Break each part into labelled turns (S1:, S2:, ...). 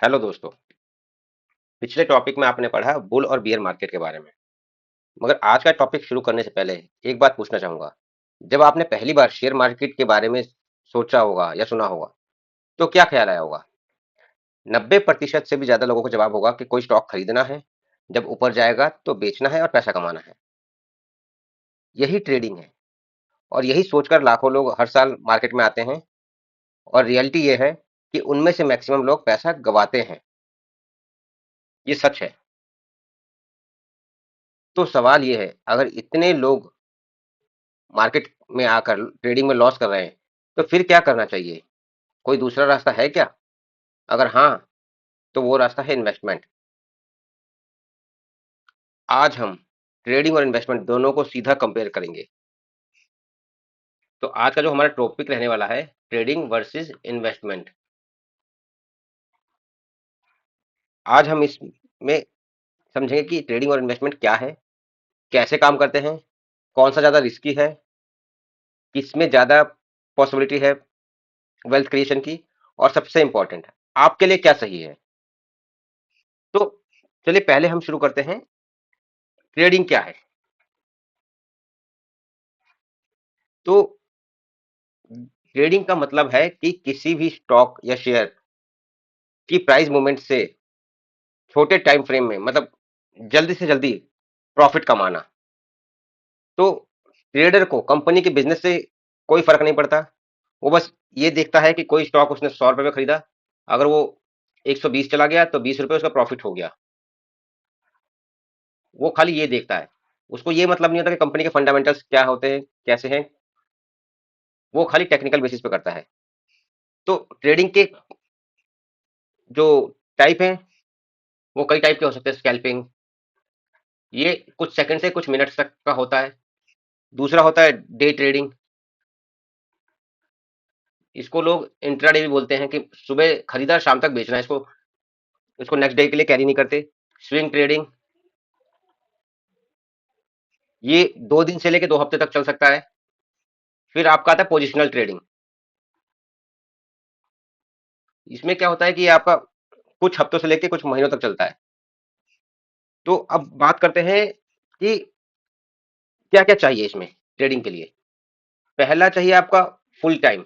S1: Hello दोस्तों। पिछले topic में आपने पढ़ा बुल और बियर मार्केट के बारे में। मगर आज का टॉपिक शुरू करने से पहले एक बात पूछना चाहूंगा। जब आपने पहली बार शेयर मार्केट के बारे में सोचा होगा या सुना होगा तो क्या ख्याल आया होगा? 90% से भी ज्यादा लोगों को जवाब होगा कि कोई स्टॉक खरीदना है, जब ऊपर जाएगा तो बेचना है और पैसा कमाना है। यही ट्रेडिंग है। और यही सोचकर लाखों लोग हर साल मार्केट में आते हैं। और रियलिटी ये है कि उनमें से मैक्सिमम लोग पैसा गवाते हैं। ये सच है। तो सवाल ये है, अगर इतने लोग मार्केट में आकर ट्रेडिंग में लॉस कर रहे हैं तो फिर क्या करना चाहिए? कोई दूसरा रास्ता है क्या? अगर हाँ, तो वो रास्ता है इन्वेस्टमेंट। आज हम ट्रेडिंग और इन्वेस्टमेंट दोनों को सीधा कंपेयर करेंगे। तो आज का जो हमारा टॉपिक रहने वाला है, ट्रेडिंग वर्सेस इन्वेस्टमेंट। आज हम इसमें समझेंगे कि ट्रेडिंग और इन्वेस्टमेंट क्या है, कैसे काम करते हैं, कौन सा ज्यादा रिस्की है, किसमें ज्यादा पॉसिबिलिटी है वेल्थ क्रिएशन की, और सबसे इंपॉर्टेंट आपके लिए क्या सही है। तो चलिए पहले हम शुरू करते हैं। ट्रेडिंग क्या है? तो ट्रेडिंग का मतलब है कि किसी भी स्टॉक या शेयर की प्राइस मूवमेंट से छोटे टाइम फ्रेम में, मतलब जल्दी से जल्दी प्रॉफिट कमाना। तो ट्रेडर को कंपनी के बिजनेस से कोई फर्क नहीं पड़ता। वो बस ये देखता है कि कोई स्टॉक उसने 100 रुपए में खरीदा, अगर वो 120 चला गया तो 20 रुपए उसका प्रॉफिट हो गया। वो खाली ये देखता है। उसको ये मतलब नहीं होता कि कंपनी के फंडामेंटल्स क्या होते हैं, कैसे हैं। वो खाली टेक्निकल बेसिस पे करता है। तो ट्रेडिंग के जो टाइप हैं, वो कई टाइप के हो सकते हैं। स्कैल्पिंग, ये कुछ सेकंड से कुछ मिनट्स तक का होता है। दूसरा होता है डे ट्रेडिंग। इसको लोग इंट्राडे भी बोलते हैं, कि सुबह खरीदा शाम तक बेचना है। इसको इसको नेक्स्ट डे के लिए कैरी नहीं करते। स्विंग ट्रेडिंग, ये 2 दिन से लेके 2 हफ्ते तक चल सकता है। फिर आपका आता है पोजिशनल ट्रेडिंग। इसमें क्या होता है कि ये आपका कुछ हफ्तों से लेके कुछ महीनों तक चलता है। तो अब बात करते हैं कि क्या क्या चाहिए इसमें ट्रेडिंग के लिए। पहला चाहिए आपका फुल टाइम।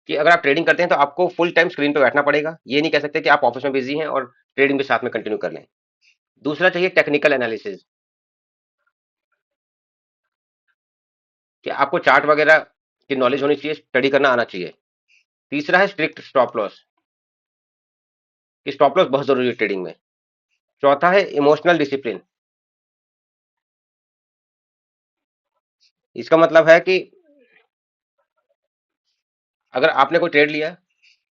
S1: कि अगर आप ट्रेडिंग करते हैं तो आपको फुल टाइम स्क्रीन पे बैठना पड़ेगा। ये नहीं कह सकते कि आप ऑफिस में बिजी हैं और ट्रेडिंग भी साथ में कंटिन्यू कर लें। दूसरा चाहिए टेक्निकल एनालिसिस, कि आपको चार्ट वगैरह की नॉलेज होनी चाहिए, स्टडी करना आना चाहिए। तीसरा है स्ट्रिक्ट स्टॉप लॉस, कि स्टॉप लॉस बहुत जरूरी है ट्रेडिंग में। चौथा है इमोशनल डिसिप्लिन। इसका मतलब है कि अगर आपने कोई ट्रेड लिया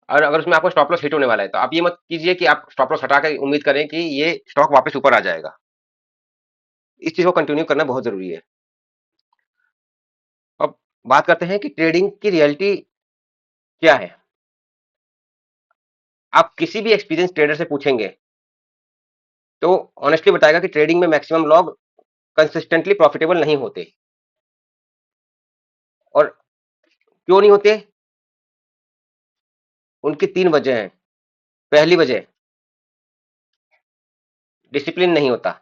S1: और अगर उसमें आपको स्टॉप लॉस हिट होने वाला है, तो आप ये मत कीजिए कि आप स्टॉप लॉस हटा कर उम्मीद करें कि ये स्टॉक वापस ऊपर आ जाएगा। इस चीज को कंटिन्यू करना बहुत जरूरी है। अब बात करते हैं कि ट्रेडिंग की रियलिटी क्या है। आप किसी भी एक्सपीरियंस ट्रेडर से पूछेंगे तो ऑनेस्टली बताएगा कि ट्रेडिंग में मैक्सिमम लोग कंसिस्टेंटली प्रॉफिटेबल नहीं होते। और क्यों नहीं होते? उनकी 3 वजह हैं। पहली वजह, डिसिप्लिन नहीं होता।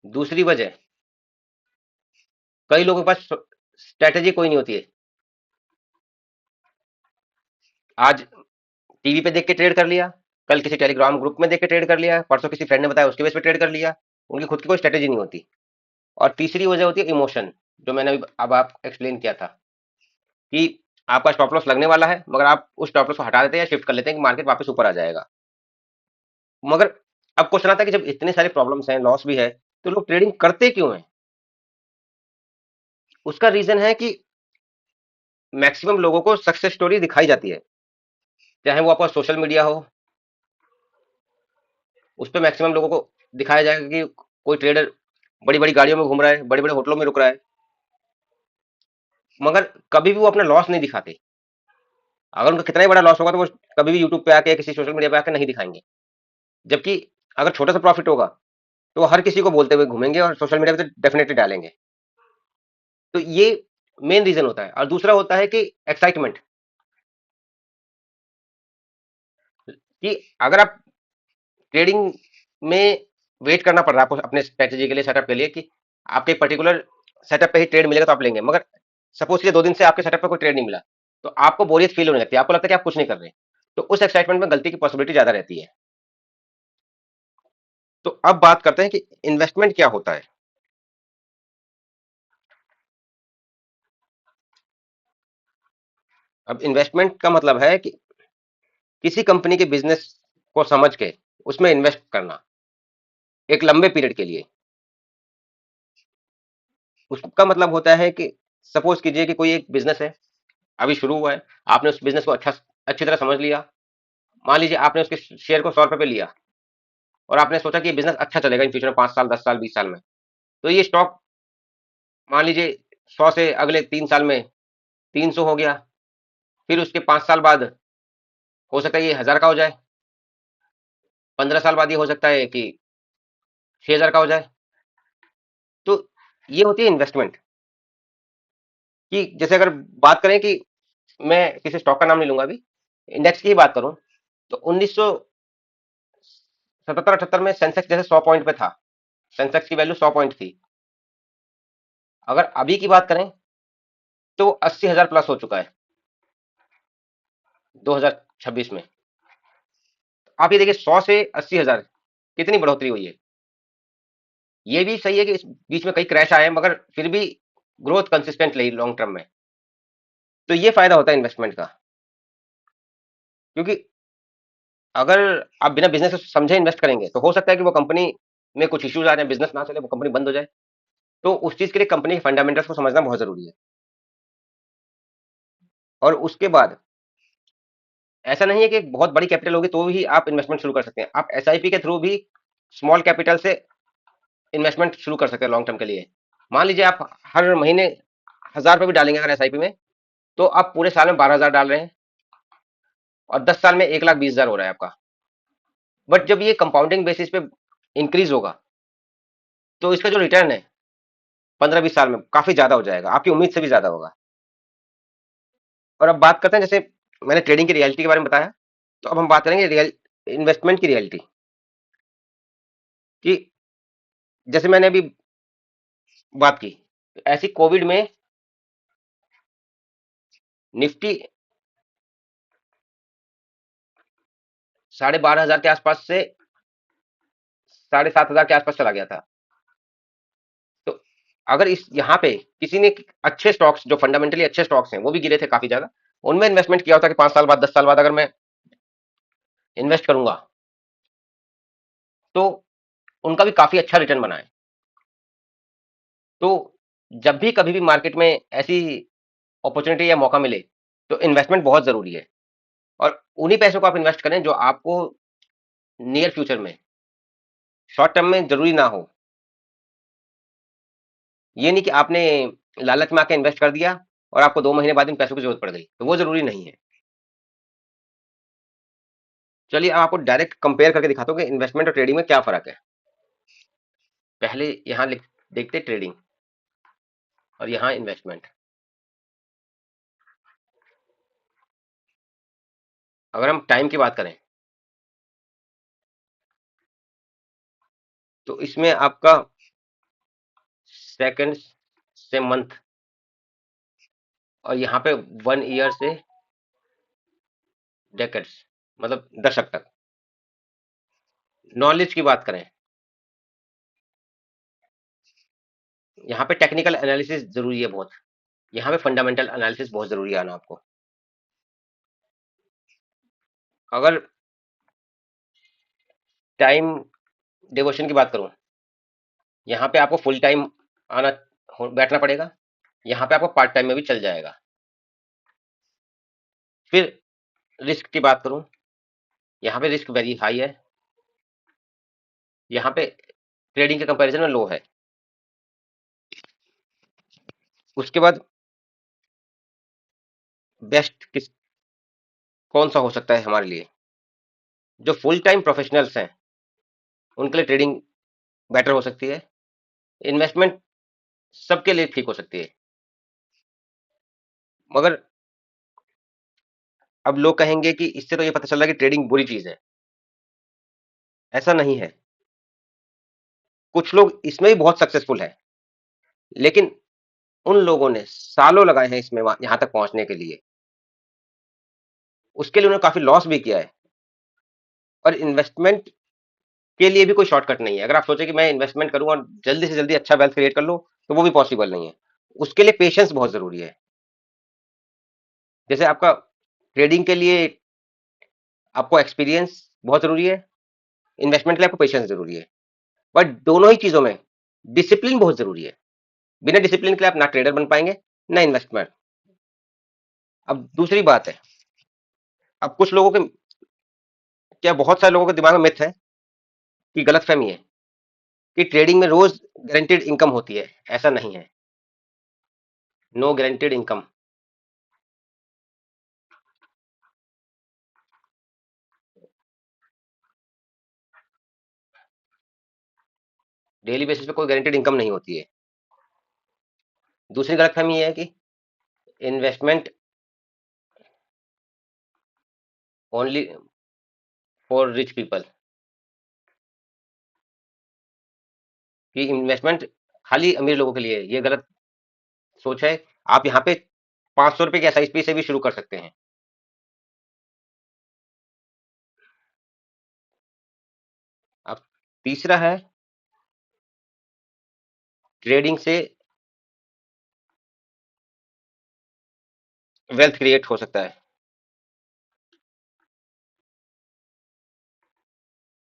S1: दूसरी वजह, कई लोगों के पास स्ट्रेटेजी कोई नहीं होती है। आज टीवी पे देख के ट्रेड कर लिया, कल किसी टेलीग्राम ग्रुप में देख के ट्रेड कर लिया, परसों किसी फ्रेंड ने बताया उसके बेस पे ट्रेड कर लिया। उनकी खुद की कोई स्ट्रेटेजी नहीं होती। और तीसरी वजह होती है इमोशन, जो मैंने अभी अब आप एक्सप्लेन किया था, कि आपका स्टॉप लॉस लगने वाला है, मगर आप उस स्टॉप लॉस को हटा देते हैं या शिफ्ट कर लेते हैं कि मार्केट वापस ऊपर आ जाएगा। मगर अब क्वेश्चन आता है कि जब इतने सारे प्रॉब्लम्स हैं, लॉस भी है, तो लोग ट्रेडिंग करते क्यों हैं? उसका रीजन है कि मैक्सिमम लोगों को सक्सेस स्टोरी दिखाई जाती है। चाहे वो आपका सोशल मीडिया हो, उस पर मैक्सिमम लोगों को दिखाया जाएगा कि कोई ट्रेडर बड़ी बड़ी गाड़ियों में घूम रहा है, बड़े बड़े होटलों में रुक रहा है। मगर कभी भी वो अपना लॉस नहीं दिखाते। अगर उनका कितना ही बड़ा लॉस होगा तो वो कभी भी यूट्यूब पे आके, किसी सोशल मीडिया पे आके नहीं दिखाएंगे। जबकि अगर छोटा सा प्रॉफिट होगा तो वो हर किसी को बोलते हुए घूमेंगे और सोशल मीडिया पे तो डेफिनेटली डालेंगे। तो ये मेन रीजन होता है। और दूसरा होता है कि एक्साइटमेंट, कि अगर आप ट्रेडिंग में वेट करना पड़ रहा है आपको अपने स्ट्रेटेजी के लिए, सेटअप के लिए, कि आपके पर्टिकुलर सेटअप पे ही ट्रेड मिलेगा तो आप लेंगे, मगर सपोज कि 2 दिन से आपके सेटअप पे कोई ट्रेड नहीं मिला, तो आपको बोरियत फील होने लगती है, आपको लगता है कि आप कुछ नहीं कर रहे। तो उस एक्साइटमेंट में गलती की पॉसिबिलिटी ज्यादा रहती है। तो अब बात करते हैं कि इन्वेस्टमेंट क्या होता है। अब इन्वेस्टमेंट का मतलब है कि किसी कंपनी के बिजनेस को समझ के उसमें इन्वेस्ट करना एक लंबे पीरियड के लिए। उसका मतलब होता है कि सपोज कीजिए कि कोई एक बिजनेस है, अभी शुरू हुआ है, आपने उस बिजनेस को अच्छी तरह समझ लिया। मान लीजिए आपने उसके शेयर को 100 रुपए पे लिया, और आपने सोचा कि ये बिजनेस अच्छा चलेगा इन फ्यूचर में, 5 साल, 10 साल, 20 साल में। तो ये स्टॉक मान लीजिए 100 से अगले 3 साल में 300 हो गया। फिर उसके 5 साल बाद हो सकता है ये 1000 का हो जाए। 15 साल बाद ये हो सकता है कि 6000 का हो जाए। तो ये होती है इन्वेस्टमेंट। कि जैसे अगर बात करें कि मैं किसी स्टॉक का नाम नहीं लूंगा अभी, इंडेक्स की ही बात करूं, तो 1977-78 में सेंसेक्स जैसे 100 पॉइंट पे था, सेंसेक्स की वैल्यू 100 पॉइंट थी। अगर अभी की बात करें तो 80,000 प्लस हो चुका है 2026 में। आप ये देखिए 100 से 80,000 कितनी बढ़ोतरी हुई है। ये भी सही है कि इस बीच में कई क्रैश आए हैं, मगर फिर भी ग्रोथ कंसिस्टेंट रही लॉन्ग टर्म में। तो ये फायदा होता है इन्वेस्टमेंट का। क्योंकि अगर आप बिना बिजनेस समझे इन्वेस्ट करेंगे तो हो सकता है कि वो कंपनी में कुछ इश्यूज आ जाए, बिजनेस ना चले, वो कंपनी बंद हो जाए। तो उस चीज के लिए कंपनी के फंडामेंटल्स को समझना बहुत जरूरी है। और उसके बाद ऐसा नहीं है कि एक बहुत बड़ी कैपिटल होगी तो ही आप इन्वेस्टमेंट शुरू कर सकते हैं। आप एसआईपी के थ्रू भी स्मॉल कैपिटल से इन्वेस्टमेंट शुरू कर सकते हैं लॉन्ग टर्म के लिए। मान लीजिए आप हर महीने 1000 रुपये भी डालेंगे अगर एसआईपी में, तो आप पूरे साल में 12,000 डाल रहे हैं, और 10 साल में 1,20,000 हो रहा है आपका। बट जब ये कंपाउंडिंग बेसिस पे इंक्रीज होगा, तो इसका जो रिटर्न है 15-20 साल में काफी ज्यादा हो जाएगा, आपकी उम्मीद से भी ज्यादा होगा। और अब बात करते हैं, जैसे मैंने ट्रेडिंग की रियलिटी के बारे में बताया, तो अब हम बात करेंगे रियल इन्वेस्टमेंट की रियलिटी। कि जैसे मैंने अभी बात की, ऐसी कोविड में निफ्टी 12,500 के आसपास से 7,500 के आसपास चला गया था। तो अगर इस यहाँ पे किसी ने अच्छे स्टॉक्स, जो फंडामेंटली अच्छे स्टॉक्स हैं, वो भी गिरे थे काफी ज्यादा, उनमें इन्वेस्टमेंट किया होता कि 5 साल बाद, 10 साल बाद अगर मैं इन्वेस्ट करूंगा, तो उनका भी काफी अच्छा रिटर्न बना है। तो जब भी कभी भी मार्केट में ऐसी अपॉर्चुनिटी या मौका मिले, तो इन्वेस्टमेंट बहुत जरूरी है। और उन्हीं पैसों को आप इन्वेस्ट करें जो आपको नियर फ्यूचर में, शॉर्ट टर्म में जरूरी ना हो। ये नहीं कि आपने लालच में आके इन्वेस्ट कर दिया और आपको 2 महीने बाद इन पैसों की जरूरत पड़ गई, तो वो जरूरी नहीं है। चलिए आपको डायरेक्ट कंपेयर करके दिखाता हूँ कि इन्वेस्टमेंट और ट्रेडिंग में क्या फर्क है। पहले यहाँ देखते ट्रेडिंग, और यहाँ इन्वेस्टमेंट। अगर हम टाइम की बात करें, तो इसमें आपका सेकंड से मंथ, और यहाँ पे 1 ईयर से डेकेड्स, मतलब दशक तक। नॉलेज की बात करें, यहाँ पे टेक्निकल एनालिसिस जरूरी है बहुत। यहाँ पे फंडामेंटल एनालिसिस बहुत जरूरी है आना आपको। अगर टाइम डिवोशन की बात करूं, यहाँ पे आपको फुल टाइम आना बैठना पड़ेगा। यहाँ पे आपको पार्ट टाइम में भी चल जाएगा। फिर रिस्क की बात करूं, यहाँ पे रिस्क वेरी हाई है, यहाँ पे ट्रेडिंग के कंपैरिजन में लो है। उसके बाद बेस्ट किस कौन सा हो सकता है हमारे लिए, जो फुल टाइम प्रोफेशनल्स हैं उनके लिए ट्रेडिंग बेटर हो सकती है। इन्वेस्टमेंट सबके लिए ठीक हो सकती है। मगर अब लोग कहेंगे कि इससे तो ये पता चल रहा है कि ट्रेडिंग बुरी चीज है। ऐसा नहीं है। कुछ लोग इसमें भी बहुत सक्सेसफुल है, लेकिन उन लोगों ने सालों लगाए हैं इसमें यहां तक पहुंचने के लिए। उसके लिए उन्होंने काफी लॉस भी किया है। और इन्वेस्टमेंट के लिए भी कोई शॉर्टकट नहीं है। अगर आप सोचे कि मैं इन्वेस्टमेंट करूं और जल्दी से जल्दी अच्छा वेल्थ क्रिएट कर लूं, तो वो भी पॉसिबल नहीं है। उसके लिए पेशेंस बहुत जरूरी है। जैसे आपका ट्रेडिंग के लिए आपको एक्सपीरियंस बहुत जरूरी है, इन्वेस्टमेंट के लिए आपको पेशेंस जरूरी है। बट दोनों ही चीजों में डिसिप्लिन बहुत जरूरी है। बिना डिसिप्लिन के लिए आप ना ट्रेडर बन पाएंगे, ना इन्वेस्टमेंट। अब दूसरी बात है, अब कुछ लोगों के, क्या बहुत सारे लोगों के दिमाग में मिथ है, कि गलतफहमी है कि ट्रेडिंग में रोज गारंटीड इनकम होती है। ऐसा नहीं है। No guaranteed income. Daily basis पे कोई गारंटीड इनकम नहीं होती है। दूसरी गलतफहमी ये है कि investment only for rich people, कि इन्वेस्टमेंट खाली अमीर लोगों के लिए है। ये गलत सोच है। आप यहाँ पे 500 रुपए के एसआईपी से भी शुरू कर सकते हैं। अब तीसरा है, ट्रेडिंग से वेल्थ क्रिएट हो सकता है,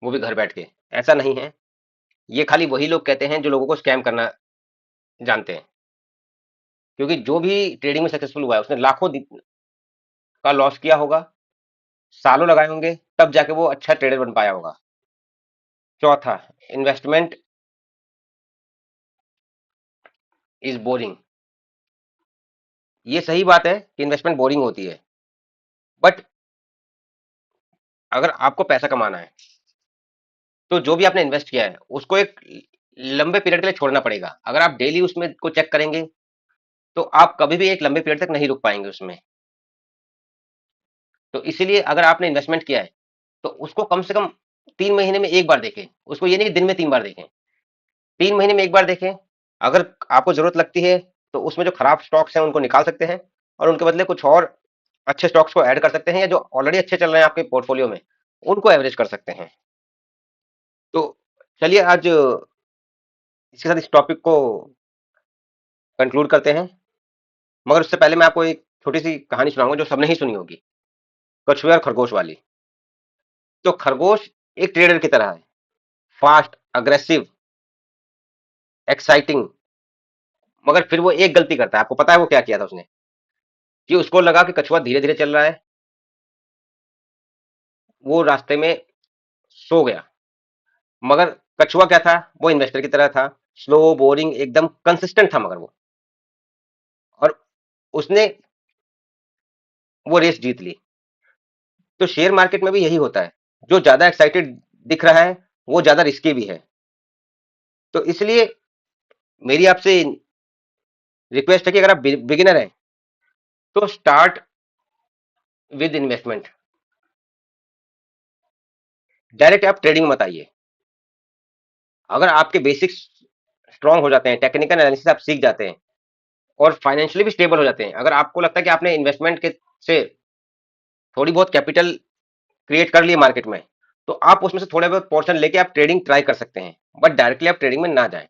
S1: वो भी घर बैठ के। ऐसा नहीं है। ये खाली वही लोग कहते हैं जो लोगों को स्कैम करना जानते हैं। क्योंकि जो भी ट्रेडिंग में सक्सेसफुल हुआ है, उसने लाखों का लॉस किया होगा, सालों लगाए होंगे, तब जाके वो अच्छा ट्रेडर बन पाया होगा। चौथा, इन्वेस्टमेंट इज बोरिंग। ये सही बात है कि इन्वेस्टमेंट बोरिंग होती है, बट अगर आपको पैसा कमाना है, तो जो भी आपने इन्वेस्ट किया है उसको एक लंबे पीरियड के लिए छोड़ना पड़ेगा। अगर आप डेली उसमें को चेक करेंगे, तो आप कभी भी एक लंबे पीरियड तक नहीं रुक पाएंगे उसमें। तो इसीलिए अगर आपने इन्वेस्टमेंट किया है, तो उसको कम से कम 3 महीने में एक बार देखें। उसको ये नहीं कि दिन में 3 बार देखें, 3 महीने में एक बार देखें। अगर आपको जरूरत लगती है, तो उसमें जो खराब स्टॉक्स हैं उनको निकाल सकते हैं, और उनके बदले कुछ और अच्छे स्टॉक्स को ऐड कर सकते हैं, या जो ऑलरेडी अच्छे चल रहे हैं आपके पोर्टफोलियो में, उनको एवरेज कर सकते हैं। तो चलिए आज इसके साथ इस टॉपिक को कंक्लूड करते हैं। मगर उससे पहले मैं आपको एक छोटी सी कहानी सुनाऊंगा जो सबने ही सुनी होगी, कछुए और खरगोश वाली। तो खरगोश एक ट्रेडर की तरह है, फास्ट, अग्रेसिव, एक्साइटिंग। मगर फिर वो एक गलती करता है। आपको पता है वो क्या किया था उसने? कि उसको लगा कि कछुआ धीरे धीरे चल रहा है, वो रास्ते में सो गया। मगर कछुआ क्या था? वो इन्वेस्टर की तरह था, स्लो, बोरिंग, एकदम कंसिस्टेंट था। मगर और उसने वो रेस जीत ली। तो शेयर मार्केट में भी यही होता है। जो ज्यादा एक्साइटेड दिख रहा है, वो ज्यादा रिस्की भी है। तो इसलिए मेरी आपसे रिक्वेस्ट है कि अगर आप बिगिनर हैं, तो स्टार्ट विद इन्वेस्टमेंट। डायरेक्ट आप ट्रेडिंग मत आइए। अगर आपके बेसिक्स स्ट्रांग हो जाते हैं, टेक्निकल एनालिसिस आप सीख जाते हैं, और फाइनेंशियली भी स्टेबल हो जाते हैं, अगर आपको लगता है कि आपने इन्वेस्टमेंट के से थोड़ी बहुत कैपिटल क्रिएट कर लिए मार्केट में, तो आप उसमें से थोड़े बहुत पोर्शन लेके आप ट्रेडिंग ट्राई कर सकते हैं। बट डायरेक्टली आप ट्रेडिंग में ना जाएं।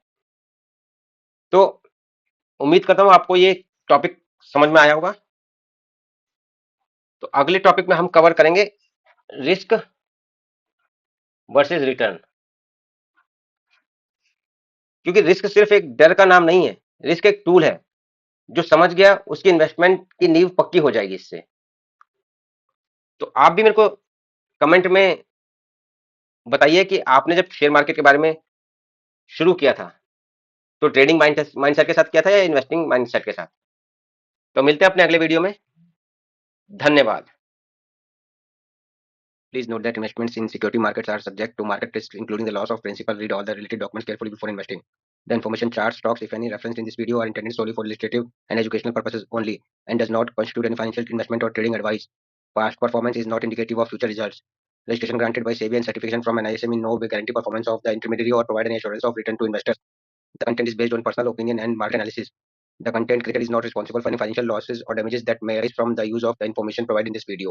S1: तो उम्मीद करता हूं आपको ये टॉपिक समझ में आया होगा। तो अगले टॉपिक में हम कवर करेंगे रिस्क वर्सेस रिटर्न। क्योंकि रिस्क सिर्फ एक डर का नाम नहीं है, रिस्क एक टूल है। जो समझ गया, उसकी इन्वेस्टमेंट की नींव पक्की हो जाएगी इससे। तो आप भी मेरे को कमेंट में बताइए कि आपने जब शेयर मार्केट के बारे में शुरू किया था, तो ट्रेडिंग माइंडसेट के साथ किया था या इन्वेस्टिंग माइंडसेट के साथ। तो मिलते हैं अपने अगले वीडियो में। धन्यवाद। Please note that investments in security markets are subject to market risk, including the loss of principal. Read all the related documents carefully before investing. The information, charts, stocks, if any, referenced in this video are intended solely for illustrative and educational purposes only and does not constitute any financial investment or trading advice. Past performance is not indicative of future results. Registration granted by SEBI and certification from NISM in no way guarantee performance of the intermediary or provide any assurance of return to investors. The content is based on personal opinion and market analysis. The content creator is not responsible for any financial losses or damages that may arise from the use of the information provided in this video.